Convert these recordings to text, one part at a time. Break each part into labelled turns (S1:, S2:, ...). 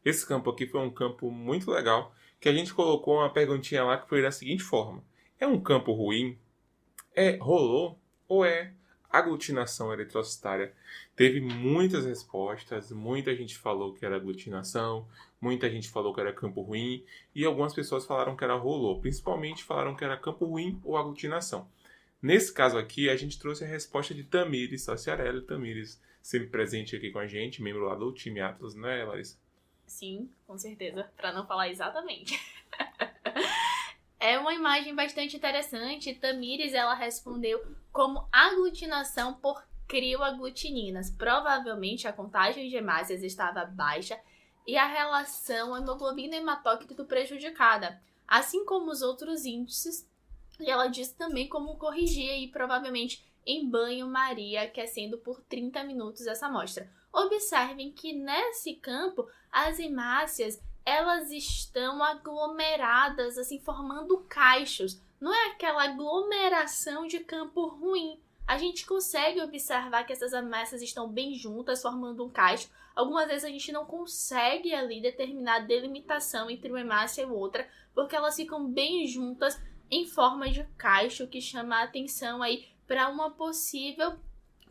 S1: Esse campo aqui foi um campo muito legal, que a gente colocou uma perguntinha lá que foi da seguinte forma: é um campo ruim? Rolou? Ou é aglutinação eritrocitária? Teve muitas respostas, muita gente falou que era aglutinação, muita gente falou que era campo ruim, e algumas pessoas falaram que era rolou, principalmente falaram que era campo ruim ou aglutinação. Nesse caso aqui, a gente trouxe a resposta de Tamires Saciarelli. Tamires, sempre presente aqui com a gente, membro lá do time Atlas, né, Larissa?
S2: Sim, com certeza, para não falar exatamente. É uma imagem bastante interessante. Tamires, ela respondeu como aglutinação por crioaglutininas. Provavelmente a contagem de hemácias estava baixa e a relação hemoglobina-hematócrito prejudicada, assim como os outros índices. E ela disse também como corrigir aí, provavelmente em banho-maria, aquecendo por 30 minutos essa amostra. Observem que nesse campo, as hemácias elas estão aglomeradas, assim, formando caixos. Não é aquela aglomeração de campo ruim. A gente consegue observar que essas hemácias estão bem juntas, formando um caixo. Algumas vezes a gente não consegue ali determinar a delimitação entre uma hemácia e outra, porque elas ficam bem juntas em forma de caixo, que chama a atenção aí para uma possível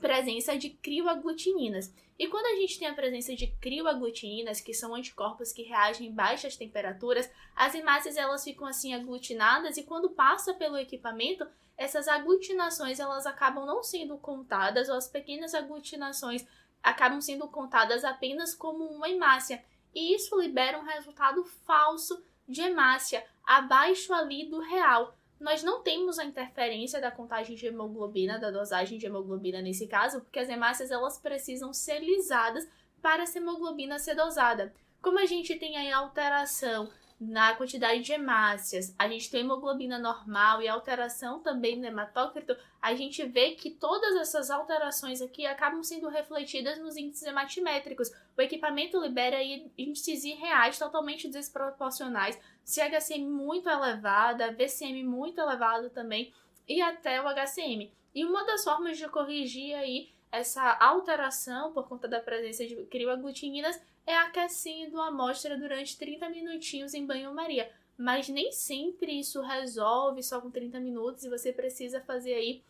S2: presença de crioaglutininas. E quando a gente tem a presença de crioaglutininas, que são anticorpos que reagem em baixas temperaturas, as hemácias elas ficam assim aglutinadas e quando passa pelo equipamento, essas aglutinações elas acabam não sendo contadas, ou as pequenas aglutinações acabam sendo contadas apenas como uma hemácia. E isso libera um resultado falso de hemácia, abaixo ali do real. Nós não temos a interferência da contagem de hemoglobina, da dosagem de hemoglobina nesse caso, porque as hemácias elas precisam ser lisadas para essa hemoglobina ser dosada. Como a gente tem aí alteração na quantidade de hemácias, a gente tem hemoglobina normal e alteração também no hematócrito, a gente vê que todas essas alterações aqui acabam sendo refletidas nos índices hematimétricos. O equipamento libera aí índices irreais totalmente desproporcionais, CHCM muito elevada, VCM muito elevado também e até o HCM. E uma das formas de corrigir aí essa alteração por conta da presença de crioaglutininas é aquecendo a amostra durante 30 minutinhos em banho-maria. Mas nem sempre isso resolve só com 30 minutos e você precisa fazer aí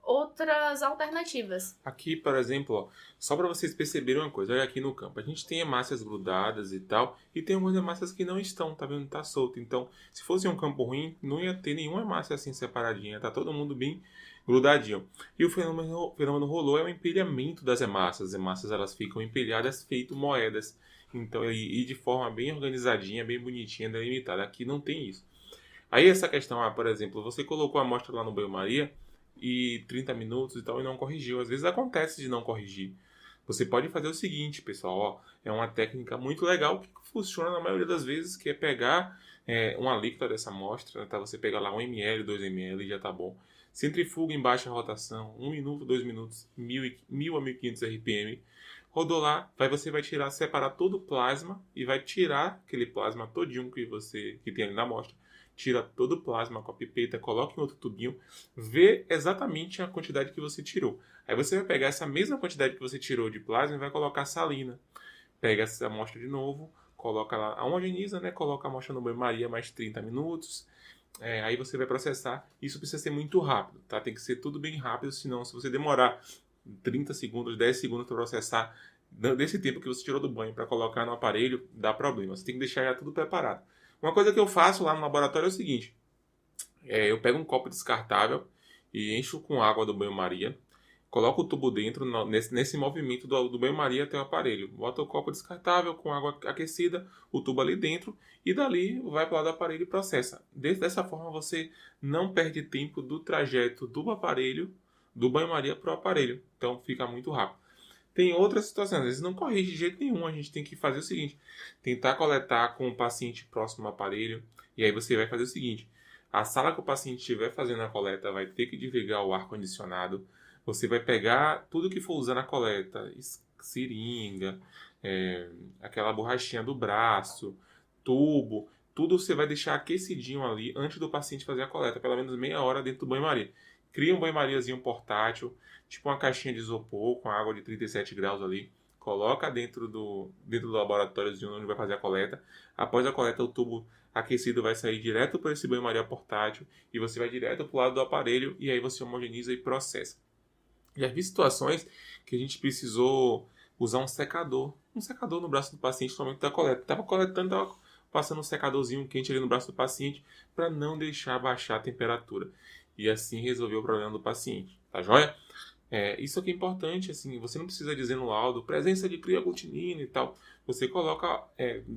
S2: outras alternativas.
S1: Aqui, por exemplo, ó, só para vocês perceberem uma coisa, olha aqui no campo, a gente tem hemácias grudadas e tal, e tem algumas hemácias que não estão, tá vendo? Tá solto. Então, se fosse um campo ruim, não ia ter nenhuma hemácia assim separadinha, tá todo mundo bem grudadinho. E o fenômeno rolou é o empilhamento das hemácias. As hemácias elas ficam empilhadas feito moedas. Então, e de forma bem organizadinha, bem bonitinha, delimitada. Aqui não tem isso. Aí essa questão, por exemplo, você colocou a amostra lá no banho-maria e 30 minutos e tal e não corrigiu. Às vezes acontece de não corrigir. Você pode fazer o seguinte, pessoal, ó, é uma técnica muito legal que funciona na maioria das vezes, que é pegar uma alíquota dessa amostra, tá? Você pega lá 1 ml, 2 ml e já tá bom. Centrifuga em baixa rotação, 1 minuto, 2 minutos, 1000 a 1500 RPM. Rodou lá, você vai tirar, separar todo o plasma e vai tirar aquele plasma todinho que tem ali na amostra. Tira todo o plasma com a pipeta, coloca em outro tubinho, vê exatamente a quantidade que você tirou. Aí você vai pegar essa mesma quantidade que você tirou de plasma e vai colocar salina. Pega essa amostra de novo, coloca lá, a homogeniza, né? Coloca a amostra no banho-maria mais 30 minutos. Aí você vai processar. Isso precisa ser muito rápido, tá? Tem que ser tudo bem rápido, senão se você demorar 30 segundos, 10 segundos para processar, desse tempo que você tirou do banho para colocar no aparelho, dá problema. Você tem que deixar já tudo preparado. Uma coisa que eu faço lá no laboratório é o seguinte. Eu pego um copo descartável e encho com água do banho-maria. Coloco o tubo dentro, nesse movimento do banho-maria até o aparelho. Bota o copo descartável com água aquecida, o tubo ali dentro. E dali vai para o lado do aparelho e processa. Dessa forma você não perde tempo do trajeto do aparelho, do banho-maria para o aparelho. Então fica muito rápido. Tem outras situações, às vezes não corrige de jeito nenhum. A gente tem que fazer o seguinte: tentar coletar com o paciente próximo ao aparelho. E aí você vai fazer o seguinte: a sala que o paciente estiver fazendo a coleta vai ter que desligar o ar-condicionado. Você vai pegar tudo que for usar na coleta, seringa, aquela borrachinha do braço, tubo, tudo você vai deixar aquecidinho ali antes do paciente fazer a coleta, pelo menos meia hora dentro do banho-maria. Cria um banho-mariazinho portátil, tipo uma caixinha de isopor com água de 37 graus ali. coloca dentro do laboratório onde vai fazer a coleta. Após a coleta, o tubo aquecido vai sair direto para esse banho-maria portátil e você vai direto para o lado do aparelho e aí você homogeniza e processa. Já vi situações que a gente precisou usar um secador no braço do paciente no momento da coleta. Estava coletando, estava passando um secadorzinho quente ali no braço do paciente para não deixar baixar a temperatura. E assim resolver o problema do paciente. Tá joia? Isso aqui é importante, assim, você não precisa dizer no laudo presença de crioglutinina e tal. Você coloca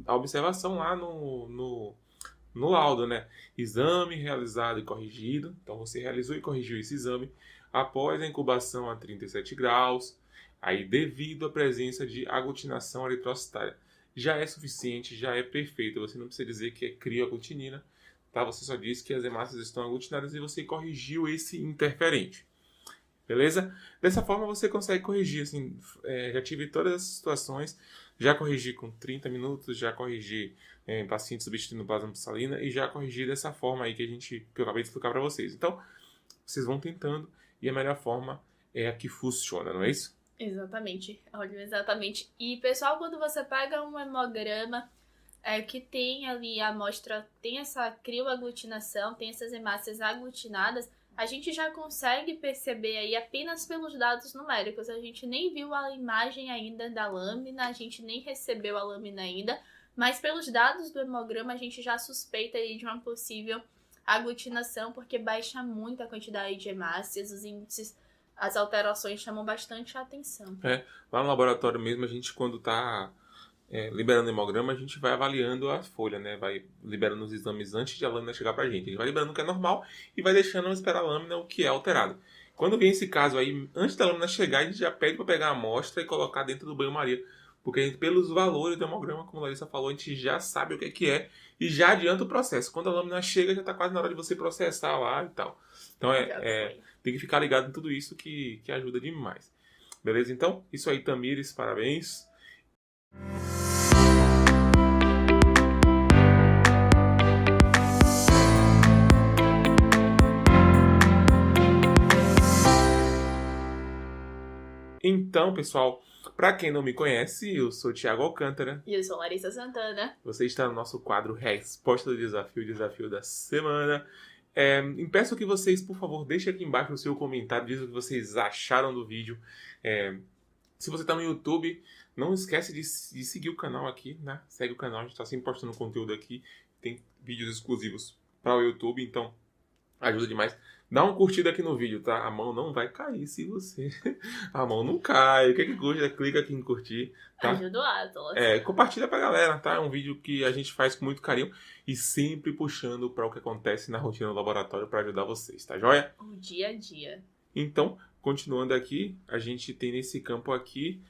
S1: a observação lá no laudo, né? Exame realizado e corrigido. Então você realizou e corrigiu esse exame após a incubação a 37 graus, aí devido à presença de aglutinação eritrocitária. Já é suficiente, já é perfeito. Você não precisa dizer que é crioglutinina, tá? Você só diz que as hemácias estão aglutinadas e você corrigiu esse interferente. Beleza? Dessa forma você consegue corrigir, assim, já tive todas essas situações, já corrigi com 30 minutos, já corrigi paciente substituindo plasma de salina e já corrigi dessa forma aí que eu acabei de explicar para vocês. Então, vocês vão tentando e a melhor forma é a que funciona, não é isso?
S2: Exatamente, ótimo, exatamente. E pessoal, quando você pega um hemograma que tem ali a amostra, tem essa crioaglutinação, tem essas hemácias aglutinadas, a gente já consegue perceber aí apenas pelos dados numéricos. A gente nem viu a imagem ainda da lâmina, a gente nem recebeu a lâmina ainda, mas pelos dados do hemograma a gente já suspeita aí de uma possível aglutinação, porque baixa muito a quantidade de hemácias, os índices, as alterações chamam bastante a atenção.
S1: Lá no laboratório mesmo, a gente quando está liberando hemograma, a gente vai avaliando a folha, né? Vai liberando os exames antes de a lâmina chegar pra gente. A gente vai liberando o que é normal e vai deixando esperar a lâmina o que é alterado. Quando vem esse caso aí, antes da lâmina chegar, a gente já pede para pegar a amostra e colocar dentro do banho-maria. Porque a gente, pelos valores do hemograma, como a Larissa falou, a gente já sabe o que é e já adianta o processo. Quando a lâmina chega, já está quase na hora de você processar lá e tal. Então tem que ficar ligado em tudo isso que ajuda demais. Beleza? Então, isso aí, Tamires, parabéns. Então, pessoal, para quem não me conhece, eu sou Thiago Alcântara.
S2: E eu sou Larissa Santana.
S1: Você está no nosso quadro Resposta do Desafio, o Desafio da Semana. Peço que vocês, por favor, deixem aqui embaixo o seu comentário, diz o que vocês acharam do vídeo. Se você está no YouTube, não esquece de seguir o canal aqui, né? Segue o canal, a gente está sempre postando conteúdo aqui. Tem vídeos exclusivos para o YouTube, então ajuda demais. Dá uma curtida aqui no vídeo, tá? A mão não vai cair se você... A mão não cai. O que custa? Clica aqui em curtir, tá?
S2: Ajuda o Atlas.
S1: Compartilha pra galera, tá? É um vídeo que a gente faz com muito carinho e sempre puxando para o que acontece na rotina do laboratório para ajudar vocês, tá joia?
S2: O dia a dia.
S1: Então, continuando aqui, a gente tem nesse campo aqui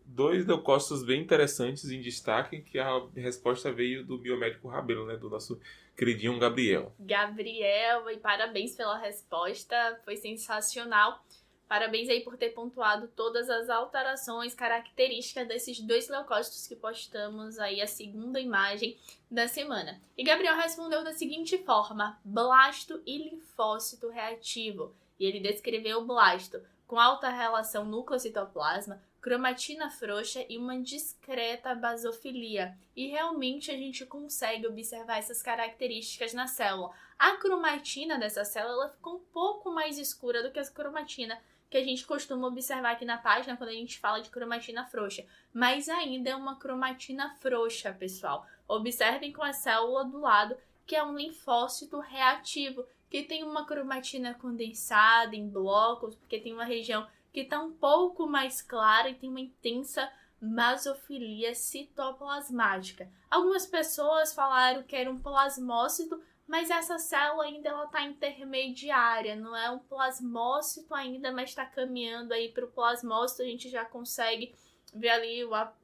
S1: 2 leucócitos bem interessantes em destaque, que a resposta veio do biomédico Rabelo, né? Do nosso queridinho Gabriel.
S2: Gabriel, e parabéns pela resposta, foi sensacional. Parabéns aí por ter pontuado todas as alterações características desses 2 leucócitos que postamos aí a segunda imagem da semana. E Gabriel respondeu da seguinte forma: blasto e linfócito reativo. E ele descreveu o blasto com alta relação núcleo-citoplasma, cromatina frouxa e uma discreta basofilia. E realmente a gente consegue observar essas características na célula. A cromatina dessa célula ficou um pouco mais escura do que a cromatina que a gente costuma observar aqui na página quando a gente fala de cromatina frouxa. Mas ainda é uma cromatina frouxa, pessoal. Observem com a célula do lado, que é um linfócito reativo, que tem uma cromatina condensada em blocos, porque tem uma região que está um pouco mais clara e tem uma intensa basofilia citoplasmática. Algumas pessoas falaram que era um plasmócito, mas essa célula ainda está intermediária, não é um plasmócito ainda, mas está caminhando aí para o plasmócito. A gente já consegue ver ali,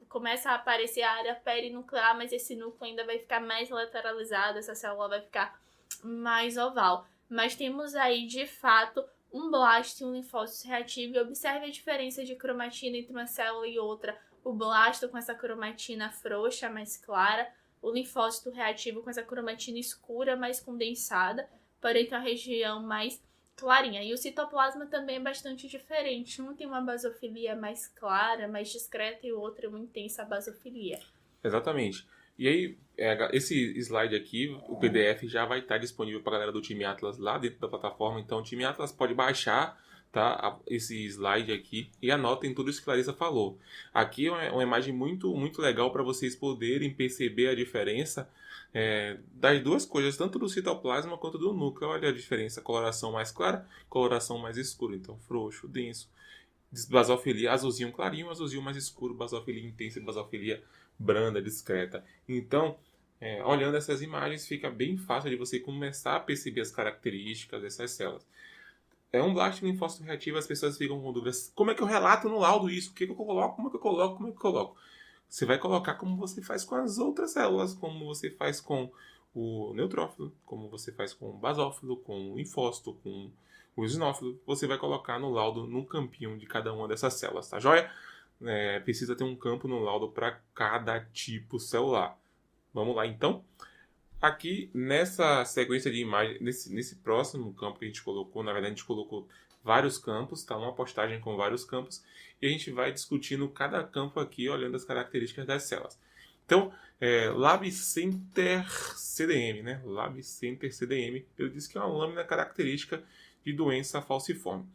S2: começa a aparecer a área perinuclear, mas esse núcleo ainda vai ficar mais lateralizado, essa célula vai ficar mais oval. Mas temos aí, de fato, um blasto e um linfócito reativo. E observe a diferença de cromatina entre uma célula e outra. O blasto com essa cromatina frouxa, mais clara. O linfócito reativo com essa cromatina escura, mais condensada. Porém, com a região mais clarinha. E o citoplasma também é bastante diferente. Um tem uma basofilia mais clara, mais discreta, e o outro é uma intensa basofilia.
S1: Exatamente. E aí, esse slide aqui, o PDF já vai estar disponível para a galera do time Atlas lá dentro da plataforma. Então, o time Atlas pode baixar, tá, esse slide aqui e anotem tudo isso que a Larissa falou. Aqui é uma imagem muito, muito legal para vocês poderem perceber a diferença das duas coisas, tanto do citoplasma quanto do núcleo. Olha a diferença, coloração mais clara, coloração mais escura. Então, frouxo, denso. Basofilia azulzinho clarinho, azulzinho mais escuro, basofilia intensa e basofilia branda, discreta. Então, olhando essas imagens, fica bem fácil de você começar a perceber as características dessas células. É um blast linfócito reativo, as pessoas ficam com dúvidas. Como é que eu relato no laudo isso? O que eu coloco? Como é que eu coloco? Como é que eu coloco? Você vai colocar como você faz com as outras células, como você faz com o neutrófilo, como você faz com o basófilo, com o linfócito, com o eosinófilo. Você vai colocar no laudo, num campinho de cada uma dessas células, tá joia? Precisa ter um campo no laudo para cada tipo celular. Vamos lá, então. Aqui, nessa sequência de imagens, nesse próximo campo que a gente colocou, na verdade a gente colocou vários campos, tá? Uma postagem com vários campos, e a gente vai discutindo cada campo aqui, olhando as características das células. Então, Lab Center CDM, né? Lab Center CDM, ele diz que é uma lâmina característica de doença falciforme.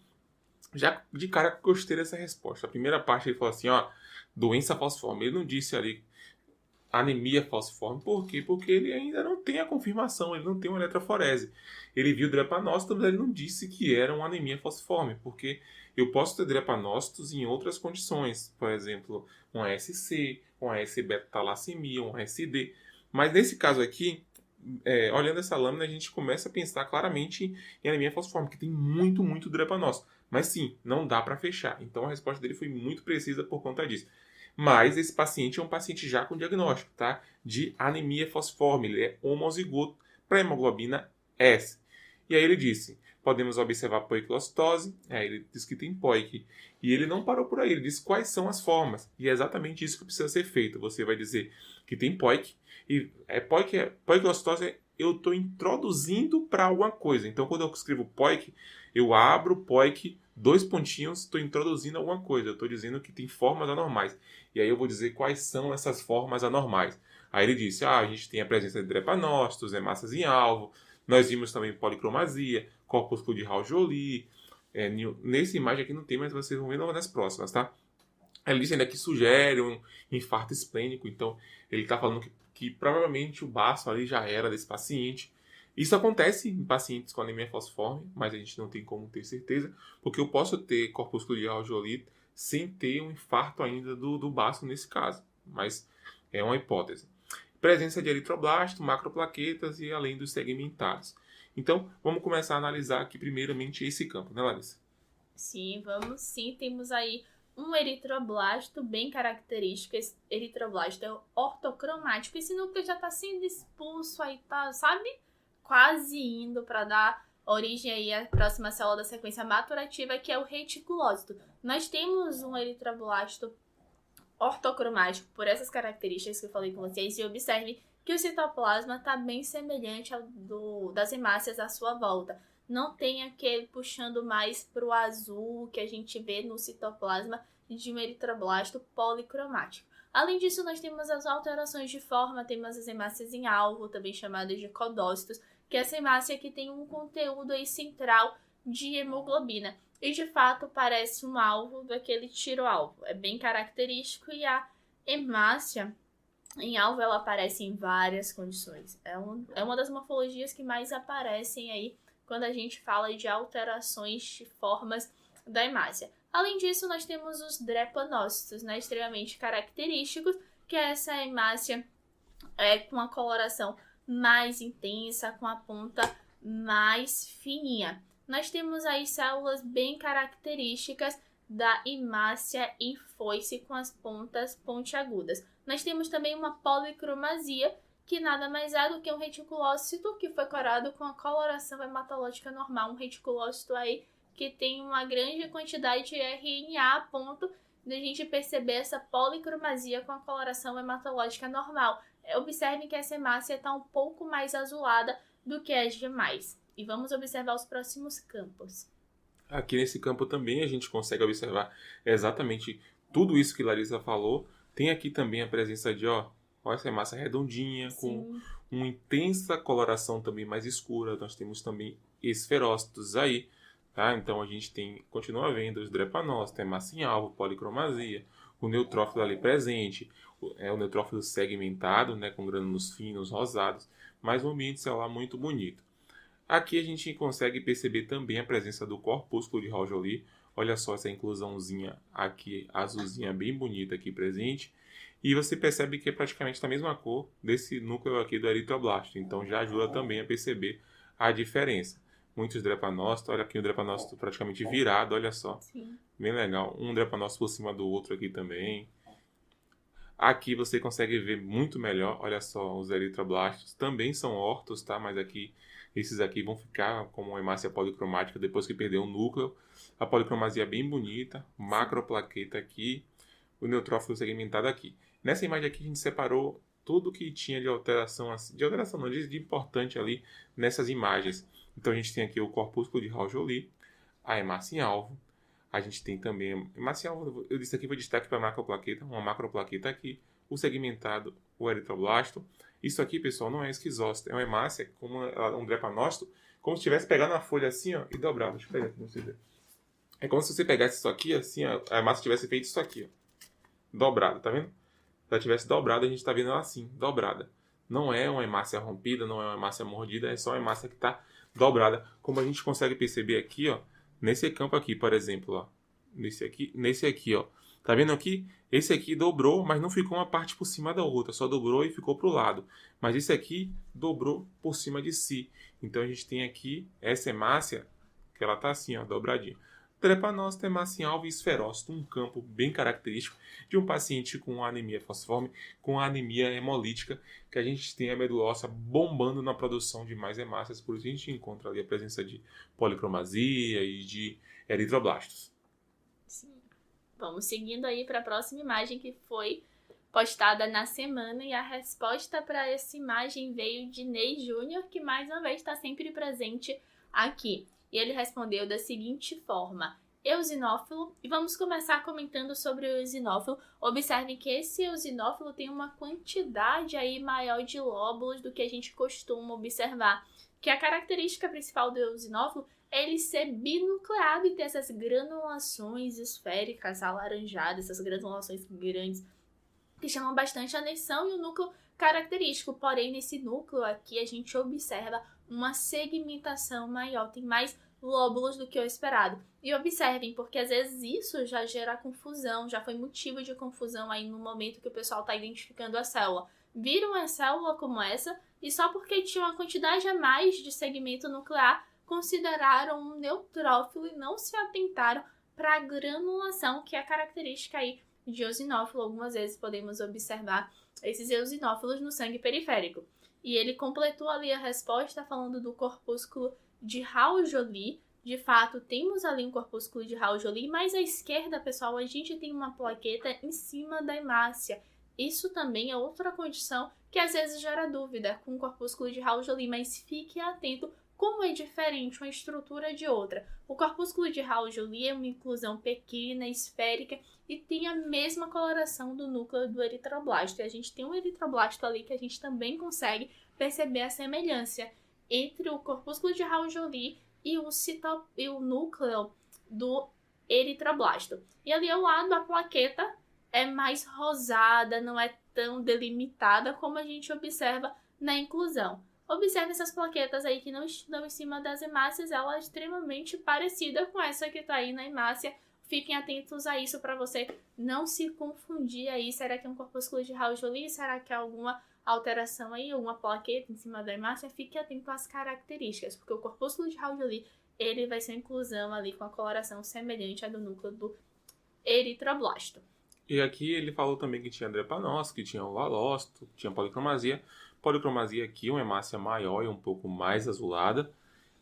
S1: Já de cara gostei dessa resposta. A primeira parte ele falou assim, ó, doença falciforme. Ele não disse ali anemia falciforme. Por quê? Porque ele ainda não tem a confirmação, ele não tem uma eletroforese. Ele viu drepanócitos, mas ele não disse que era uma anemia falciforme, porque eu posso ter drepanócitos em outras condições, por exemplo, um ASC, um AS beta-talassemia, um ASD. Mas nesse caso aqui, olhando essa lâmina, a gente começa a pensar claramente em anemia falciforme, que tem muito, muito drepanócito. Mas sim, não dá para fechar. Então a resposta dele foi muito precisa por conta disso. Mas esse paciente é um paciente já com diagnóstico, tá? De anemia falciforme. Ele é homozigoto para hemoglobina S. E aí ele disse, podemos observar poiquilocitose. Ele disse que tem POIC. E ele não parou por aí, ele disse quais são as formas. E é exatamente isso que precisa ser feito. Você vai dizer que tem POIC. E poiquilocitose eu estou introduzindo para alguma coisa. Então quando eu escrevo POIC, eu abro POIC, 2 pontinhos, estou introduzindo alguma coisa. Eu estou dizendo que tem formas anormais. E aí eu vou dizer quais são essas formas anormais. Aí ele disse, a gente tem a presença de drepanócitos, hemácias em alvo. Nós vimos também policromasia, corpúsculo de Hall-Joly. Nessa imagem aqui não tem, mas vocês vão ver nas próximas, tá? Ele disse ainda que sugere um infarto esplênico. Então ele está falando que provavelmente o baço ali já era desse paciente. Isso acontece em pacientes com anemia falciforme, mas a gente não tem como ter certeza, porque eu posso ter corpúsculo de Hall-Joly sem ter um infarto ainda do baço nesse caso, mas é uma hipótese. Presença de eritroblasto, macroplaquetas e além dos segmentados. Então, vamos começar a analisar aqui primeiramente esse campo, né, Larissa?
S2: Sim, vamos sim. Temos aí um eritroblasto bem característico. Esse eritroblasto é ortocromático. Esse núcleo já está sendo expulso aí, tá, sabe? Quase indo para dar origem aí à próxima célula da sequência maturativa, que é o reticulócito. Nós temos um eritroblasto ortocromático por essas características que eu falei com vocês, e observe que o citoplasma está bem semelhante ao das hemácias à sua volta. Não tem aquele puxando mais para o azul que a gente vê no citoplasma de um eritroblasto policromático. Além disso, nós temos as alterações de forma, temos as hemácias em alvo, também chamadas de codócitos, que é essa hemácia que tem um conteúdo aí central de hemoglobina. E de fato parece um alvo daquele tiro-alvo. É bem característico, e a hemácia em alvo ela aparece em várias condições. É uma das morfologias que mais aparecem aí quando a gente fala de alterações de formas da hemácia. Além disso, nós temos os drepanócitos, né, extremamente característicos, que é essa hemácia com a coloração mais intensa, com a ponta mais fininha. Nós temos aí células bem características da hemácia em foice com as pontas pontiagudas. Nós temos também uma policromasia, que nada mais é do que um reticulócito que foi corado com a coloração hematológica normal. Um reticulócito aí que tem uma grande quantidade de RNA a ponto de a gente perceber essa policromasia com a coloração hematológica normal. Observem que essa hemácia está um pouco mais azulada do que as demais. E vamos observar os próximos campos.
S1: Aqui nesse campo também a gente consegue observar exatamente tudo isso que Larissa falou. Tem aqui também a presença de, ó, essa hemácia redondinha,
S2: Sim.
S1: com uma intensa coloração também mais escura. Nós temos também esferócitos aí, tá? Então a gente continua vendo os drepanócitos, hemácia em alvo, policromazia, o neutrófilo ali presente, o neutrófilo segmentado, né, com grânulos finos, rosados, mas um ambiente celular muito bonito. Aqui a gente consegue perceber também a presença do corpúsculo de Raul-Joly. Olha só essa inclusãozinha aqui, azulzinha bem bonita aqui presente. E você percebe que é praticamente da mesma cor desse núcleo aqui do eritroblasto. Então já ajuda também a perceber a diferença. Muitos drepanócitos, olha aqui o drepanócito praticamente virado, olha só.
S2: Sim.
S1: Bem legal. Um drepanócito por cima do outro aqui também. Aqui você consegue ver muito melhor, olha só, os eritroblastos também são ortos, tá? Mas aqui, esses aqui vão ficar como uma hemácia policromática depois que perder o núcleo. A policromasia é bem bonita, macroplaqueta aqui, o neutrófilo segmentado aqui. Nessa imagem aqui a gente separou tudo que tinha de alteração, não, de importante ali nessas imagens. Então a gente tem aqui o corpúsculo de Raul-Joly, a hemácia em alvo. A gente tem também, eu disse aqui, vou destaque para a macroplaqueta, uma macroplaqueta aqui, o segmentado, o eritroblasto. Isso aqui, pessoal, não é esquizócito, é uma hemácia, como um drepanócito, como se estivesse pegando a folha assim, ó, e dobrado. Deixa eu pegar aqui para você ver. É como se você pegasse isso aqui, assim, ó, a hemácia tivesse feito isso aqui, ó, dobrado, tá vendo? Se ela tivesse dobrado, a gente está vendo ela assim, dobrada. Não é uma hemácia rompida, não é uma hemácia mordida, é só uma hemácia que está dobrada. Como a gente consegue perceber aqui, ó, nesse campo aqui, por exemplo, ó, nesse aqui, ó, tá vendo aqui? Esse aqui dobrou, mas não ficou uma parte por cima da outra, só dobrou e ficou pro lado. Mas esse aqui dobrou por cima de si. Então a gente tem aqui essa hemácia, que ela tá assim, ó, dobradinha. Drepanócito, hemácia em alvo e esferócito, um campo bem característico de um paciente com anemia falciforme, com anemia hemolítica, que a gente tem a medula óssea bombando na produção de mais hemácias, por isso a gente encontra ali a presença de policromasia e de eritroblastos.
S2: Sim. Vamos seguindo aí para a próxima imagem que foi postada na semana, e a resposta para essa imagem veio de Ney Júnior, que mais uma vez está sempre presente aqui. E ele respondeu da seguinte forma: eosinófilo. E vamos começar comentando sobre o eosinófilo. Observem que esse eosinófilo tem uma quantidade aí maior de lóbulos do que a gente costuma observar. Que a característica principal do eosinófilo é ele ser binucleado e ter essas granulações esféricas alaranjadas, essas granulações grandes, que chamam bastante atenção, e o núcleo característico. Porém, nesse núcleo aqui a gente observa uma segmentação maior, tem mais lóbulos do que o esperado. E observem, porque às vezes isso já gera confusão, já foi motivo de confusão aí no momento que o pessoal está identificando a célula. Viram a célula como essa, e só porque tinha uma quantidade a mais de segmento nuclear, consideraram um neutrófilo e não se atentaram para a granulação, que é característica aí de eosinófilo. Algumas vezes podemos observar esses eosinófilos no sangue periférico. E ele completou ali a resposta falando do corpúsculo de Raul-Joly. De fato, temos ali um corpúsculo de Raul-Joly, mas à esquerda, pessoal, a gente tem uma plaqueta em cima da hemácia. Isso também é outra condição que às vezes gera dúvida com o corpúsculo de Raul-Joly, mas fique atento como é diferente uma estrutura de outra. O corpúsculo de Raul-Joly é uma inclusão pequena, esférica, e tem a mesma coloração do núcleo do eritroblasto. E a gente tem um eritroblasto ali que a gente também consegue perceber a semelhança entre o corpúsculo de Raul-Joly e o núcleo do eritroblasto. E ali ao lado a plaqueta é mais rosada, não é tão delimitada como a gente observa na inclusão. Observe essas plaquetas aí que não estão em cima das hemácias, ela é extremamente parecida com essa que está aí na hemácia. Fiquem atentos a isso para você não se confundir aí. Será que é um corpúsculo de Raul-Joly? Será que é alguma alteração aí, alguma plaqueta em cima da hemácia? Fique atento às características, porque o corpúsculo de Raul-Joly, ele vai ser uma inclusão ali com a coloração semelhante à do núcleo do eritroblasto.
S1: E aqui ele falou também que tinha drepanócito, que tinha ovalócito, que tinha policromasia. Policromasia aqui, uma hemácia maior e um pouco mais azulada.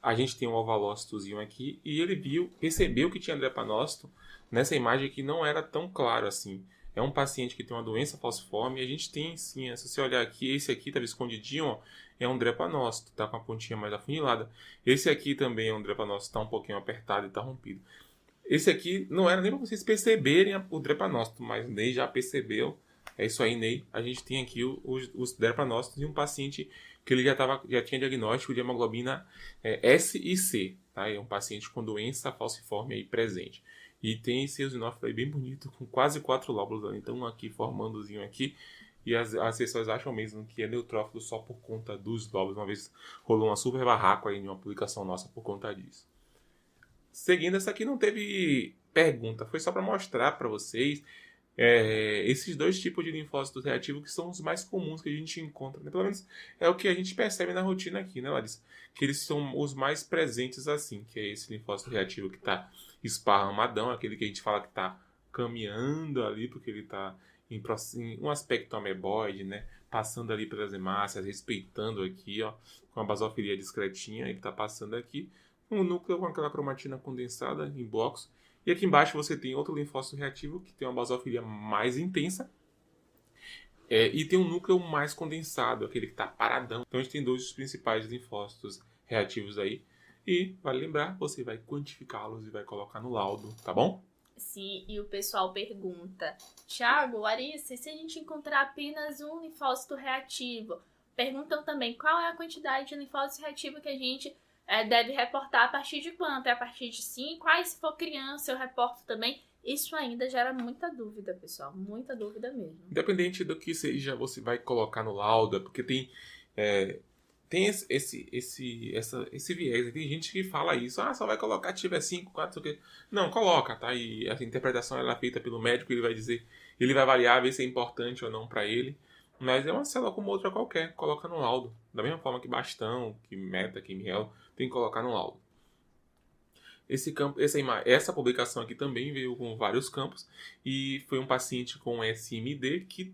S1: A gente tem um ovalócitozinho aqui, e ele percebeu que tinha drepanócito nessa imagem que não era tão claro assim. é um paciente que tem uma doença falciforme. E a gente tem, sim, se você olhar aqui, esse aqui estava escondidinho, ó, é um drepanócito, tá com a pontinha mais afunilada. Esse aqui também é um drepanócito, tá um pouquinho apertado e tá rompido. Esse aqui não era nem para vocês perceberem o drepanócito, mas o Ney já percebeu. É isso aí, Ney. A gente tem aqui os drepanócitos e um paciente que ele já tinha diagnóstico de hemoglobina S e C. Tá? É um paciente com doença falciforme aí presente. E tem esse eosinófilo aí bem bonito, com quase 4 lóbulos ali. Então, aqui formandozinho aqui. E as pessoas acham mesmo que é neutrófilo só por conta dos lóbulos. Uma vez rolou uma super barraco aí em uma publicação nossa por conta disso. Seguindo, essa aqui não teve pergunta. Foi só para mostrar para vocês esses dois tipos de linfócitos reativos que são os mais comuns que a gente encontra, né? Pelo menos é o que a gente percebe na rotina aqui, né, Larissa? Que eles são os mais presentes assim, que é esse linfócito reativo que está esparramadão, aquele que a gente fala que está caminhando ali, porque ele está em um aspecto ameboide, né? Passando ali pelas hemácias, respeitando aqui, ó, com a basofilia discretinha, ele está passando aqui. Um núcleo com aquela cromatina condensada em blocos. E aqui embaixo você tem outro linfócito reativo que tem uma basofilia mais intensa. E tem um núcleo mais condensado, aquele que está paradão. Então a gente tem dois dos principais linfócitos reativos aí. E, vale lembrar, você vai quantificá-los e vai colocar no laudo, tá bom?
S2: Sim, e o pessoal pergunta: Thiago, Larissa, e se a gente encontrar apenas um linfócito reativo? Perguntam também qual é a quantidade de linfócito reativo que a gente deve reportar a partir de quanto? É a partir de 5? Aí, se for criança, eu reporto também. Isso ainda gera muita dúvida, pessoal. Muita dúvida mesmo.
S1: Independente do que seja, você vai colocar no laudo, porque tem esse viés. Tem gente que fala isso. Só vai colocar se tiver 5, 4, o quê. Não, coloca, tá? E a interpretação ela é feita pelo médico, ele vai dizer, ele vai avaliar, ver se é importante ou não para ele. Mas é uma célula como outra qualquer, coloca no laudo. Da mesma forma que bastão, que meta, que miel, tem que colocar no laudo. Essa publicação aqui também veio com vários campos e foi um paciente com SMD, que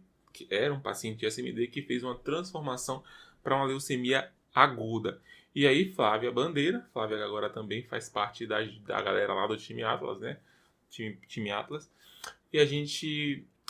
S1: era um paciente de SMD que fez uma transformação para uma leucemia aguda. E aí Flávia Bandeira, Flávia agora também faz parte da galera lá do time Atlas, né? Time Atlas. E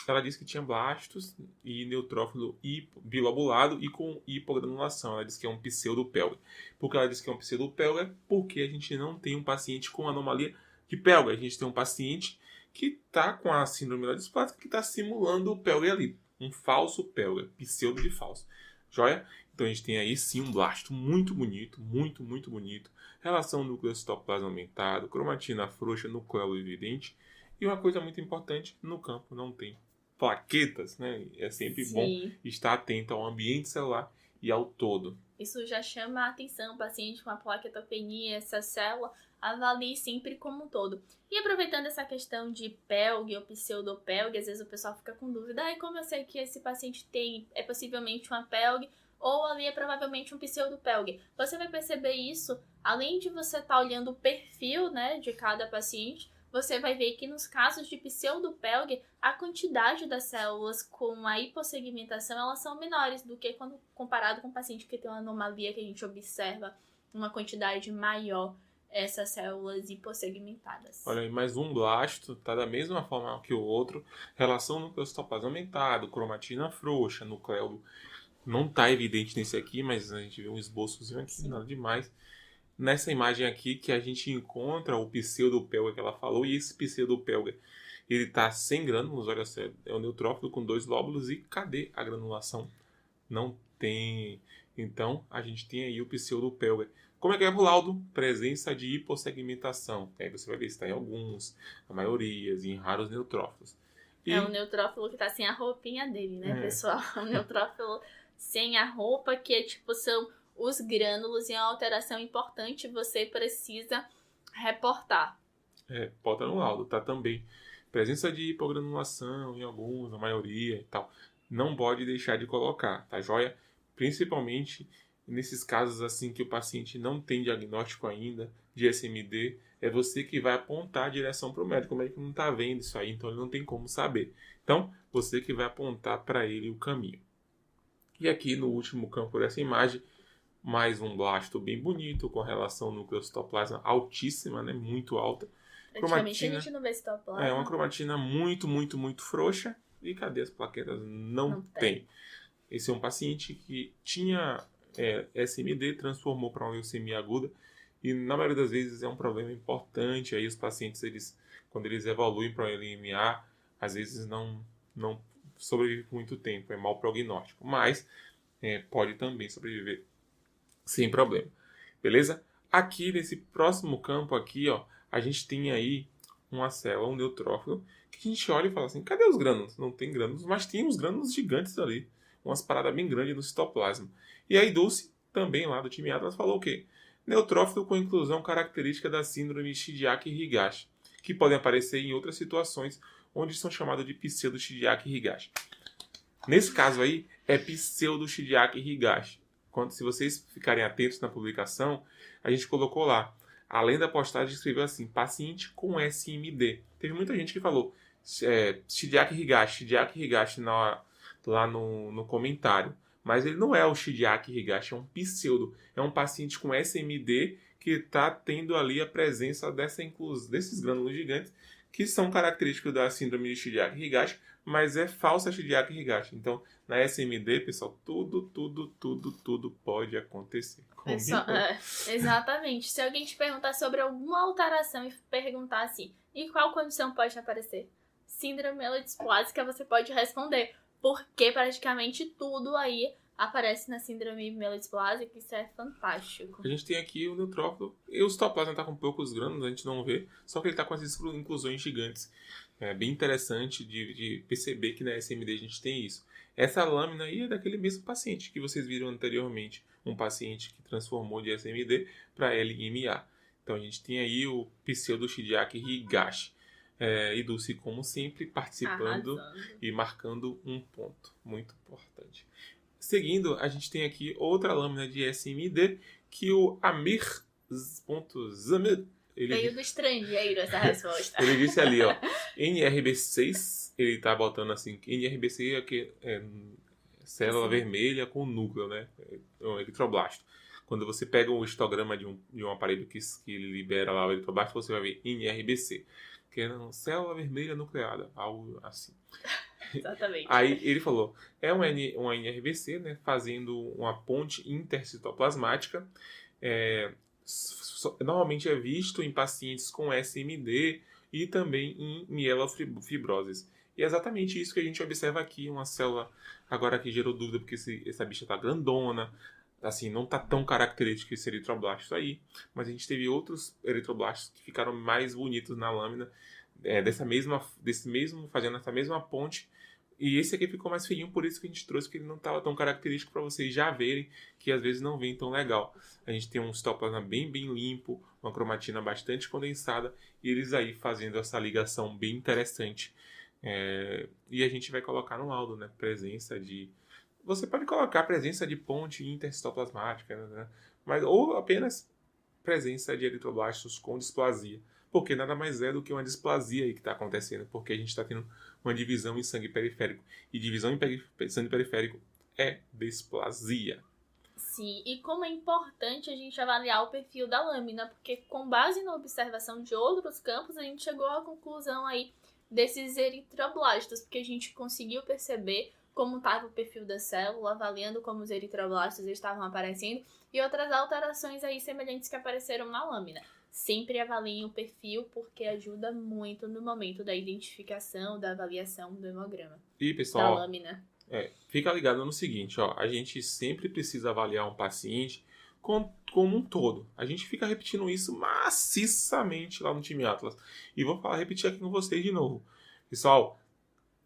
S1: ela disse que tinha blastos e neutrófilo bilobulado e com hipogranulação. Ela disse que é um pseudopelga. Por que ela disse que é um pseudopelga? Porque a gente não tem um paciente com anomalia de pelga. A gente tem um paciente que está com a síndrome da dysplásica que está simulando o pelga ali. Um falso pelga, pseudo de falso. Joia? Então a gente tem aí sim um blasto muito bonito, muito, muito bonito. Relação núcleo-citoplasma aumentado, cromatina frouxa, nucleolo evidente. E uma coisa muito importante, no campo não tem plaquetas, né? É sempre bom estar atento ao ambiente celular e ao todo.
S2: Isso já chama a atenção, o paciente com a plaquetopenia, essa célula, avalie sempre como um todo. E aproveitando essa questão de PELG ou pseudopelg, às vezes o pessoal fica com dúvida, como eu sei que esse paciente é possivelmente uma PELG ou ali é provavelmente um pseudopelg? Você vai perceber isso, além de você estar olhando o perfil, né, de cada paciente, você vai ver que nos casos de pseudopelg, a quantidade das células com a hipossegmentação, elas são menores do que quando comparado com o paciente que tem uma anomalia que a gente observa uma quantidade maior essas células hipossegmentadas.
S1: Olha aí, mais um blasto, tá da mesma forma que o outro. Relação núcleo-citoplasma aumentado, cromatina frouxa, nucleolo não tá evidente nesse aqui, mas a gente vê um esboçozinho aqui, nada demais. Nessa imagem aqui que a gente encontra o pseudopelga que ela falou, e esse pseudopelga ele está sem grânulos, olha só, é o neutrófilo com 2 lóbulos, e cadê a granulação? Não tem. Então a gente tem aí o pseudopelga. Como é que é o laudo? Presença de hipossegmentação. Aí você vai ver se está em alguns, na maioria, em raros neutrófilos.
S2: É o neutrófilo que está sem a roupinha dele, né, pessoal? O neutrófilo sem a roupa, que são os grânulos, e é uma alteração importante, você precisa reportar.
S1: Bota no laudo, tá também. Presença de hipogranulação em alguns, na maioria e tal. Não pode deixar de colocar, tá joia? Principalmente nesses casos assim que o paciente não tem diagnóstico ainda de SMD, é você que vai apontar a direção para o médico. O médico não está vendo isso aí, então ele não tem como saber. Então, você que vai apontar para ele o caminho. E aqui no último campo dessa imagem, mais um blasto bem bonito, com relação núcleo-citoplasma altíssima, né? Muito alta.
S2: Praticamente a gente não vê citoplasma.
S1: Uma cromatina muito, muito, muito frouxa. E cadê as plaquetas? Não
S2: Não
S1: tem. Esse é um paciente que tinha SMD, transformou para uma leucemia aguda. E na maioria das vezes é um problema importante. Aí os pacientes, quando eles evoluem para o LMA, às vezes não sobrevive por muito tempo. É mau prognóstico. Mas pode também sobreviver sem problema. Beleza? Aqui nesse próximo campo aqui, ó, a gente tem aí uma célula, um neutrófilo, que a gente olha e fala assim, cadê os grânulos? Não tem grânulos, mas tem uns grânulos gigantes ali. Umas paradas bem grandes no citoplasma. E aí Dulce, também lá do time Atlas, falou o quê? Neutrófilo com inclusão característica da síndrome Chidiaque-Higashi, que podem aparecer em outras situações onde são chamados de pseudo-Chidiaque-Higashi. Nesse caso aí, é pseudo-Chidiaque-Higashi. Se vocês ficarem atentos na publicação, a gente colocou lá. Além da postagem, escreveu assim, paciente com SMD. Teve muita gente que falou Chidiaque-Higashi lá no comentário. Mas ele não é o Chidiaque-Higashi, é um pseudo. É um paciente com SMD que está tendo ali a presença desses grânulos gigantes que são característicos da síndrome de Chidiaque-Higashi, mas é falsa Chidiaque-Higashi. Então, na SMD, pessoal, tudo pode acontecer.
S2: Exatamente. Se alguém te perguntar sobre alguma alteração e perguntar assim, e qual condição pode aparecer? Síndrome mielodisplásica, você pode responder, porque praticamente tudo aí aparece na síndrome mielodisplásica, isso é fantástico.
S1: A gente tem aqui o neutrófilo, e o citoplasma está com poucos grânulos, a gente não vê, só que ele está com essas inclusões gigantes. É bem interessante de perceber que na SMD a gente tem isso. Essa lâmina aí é daquele mesmo paciente que vocês viram anteriormente, um paciente que transformou de SMD para LMA. Então a gente tem aí o pseudo-Chidiaque-Higashi. E Dulce, como sempre, participando e marcando um ponto muito importante. Seguindo, a gente tem aqui outra lâmina de SMD que o Amir.Zamir
S2: veio do estrangeiro essa resposta.
S1: Ele disse ali, ó, NRB6, ele tá botando assim, NRB6 é célula vermelha com núcleo, né? É um eritroblasto. Quando você pega um histograma de um aparelho que libera lá o eritroblasto, você vai ver NRBC, que é uma célula vermelha nucleada, algo assim.
S2: Exatamente.
S1: Aí ele falou, é uma NRBC, né, fazendo uma ponte intercitoplasmática, normalmente é visto em pacientes com SMD e também em mielofibroses. E é exatamente isso que a gente observa aqui, uma célula, agora que gerou dúvida porque essa bicha tá grandona, assim, não tá tão característico esse eritroblasto aí, mas a gente teve outros eritroblastos que ficaram mais bonitos na lâmina, fazendo essa mesma ponte. E esse aqui ficou mais feinho, por isso que a gente trouxe, que ele não estava tão característico para vocês já verem, que às vezes não vem tão legal. A gente tem um citoplasma bem limpo, uma cromatina bastante condensada, e eles aí fazendo essa ligação bem interessante. E a gente vai colocar no laudo, né? Você pode colocar presença de ponte intercitoplasmática, né? Ou apenas presença de eritroblastos com displasia. Porque nada mais é do que uma displasia aí que está acontecendo, porque a gente está tendo uma divisão em sangue periférico. E divisão em sangue periférico é displasia.
S2: Sim, e como é importante a gente avaliar o perfil da lâmina, porque com base na observação de outros campos, a gente chegou à conclusão aí desses eritroblastos, porque a gente conseguiu perceber como estava o perfil da célula, avaliando como os eritroblastos estavam aparecendo, e outras alterações aí semelhantes que apareceram na lâmina. Sempre avaliem o perfil, porque ajuda muito no momento da identificação, da avaliação do hemograma.
S1: E pessoal,
S2: da lâmina.
S1: Fica ligado no seguinte, ó, a gente sempre precisa avaliar um paciente como um todo. A gente fica repetindo isso maciçamente lá no time Atlas. E vou repetir aqui com vocês de novo. Pessoal,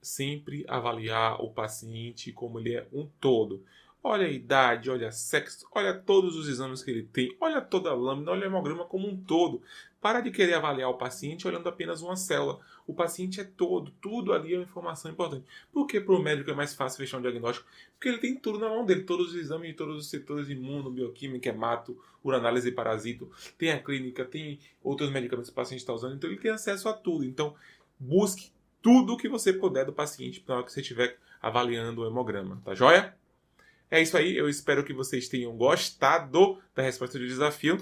S1: sempre avaliar o paciente como ele é um todo. Olha a idade, olha sexo, olha todos os exames que ele tem, olha toda a lâmina, olha o hemograma como um todo. Para de querer avaliar o paciente olhando apenas uma célula. O paciente é todo, tudo ali é uma informação importante. Por que para o médico é mais fácil fechar um diagnóstico? Porque ele tem tudo na mão dele, todos os exames de todos os setores, imuno, bioquímica, hemato, uranálise e parasito, tem a clínica, tem outros medicamentos que o paciente está usando, então ele tem acesso a tudo. Então, busque tudo o que você puder do paciente na hora que você estiver avaliando o hemograma, tá joia? É isso aí, eu espero que vocês tenham gostado da resposta do desafio.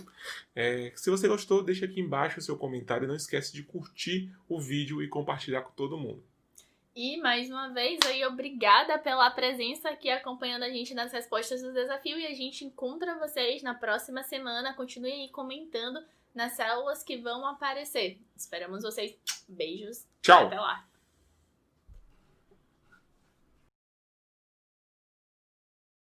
S1: Se você gostou, deixa aqui embaixo o seu comentário. Não esquece de curtir o vídeo e compartilhar com todo mundo.
S2: E, mais uma vez, aí, obrigada pela presença aqui acompanhando a gente nas respostas do desafio. E a gente encontra vocês na próxima semana. Continuem aí comentando nas células que vão aparecer. Esperamos vocês. Beijos.
S1: Tchau!
S2: Até lá.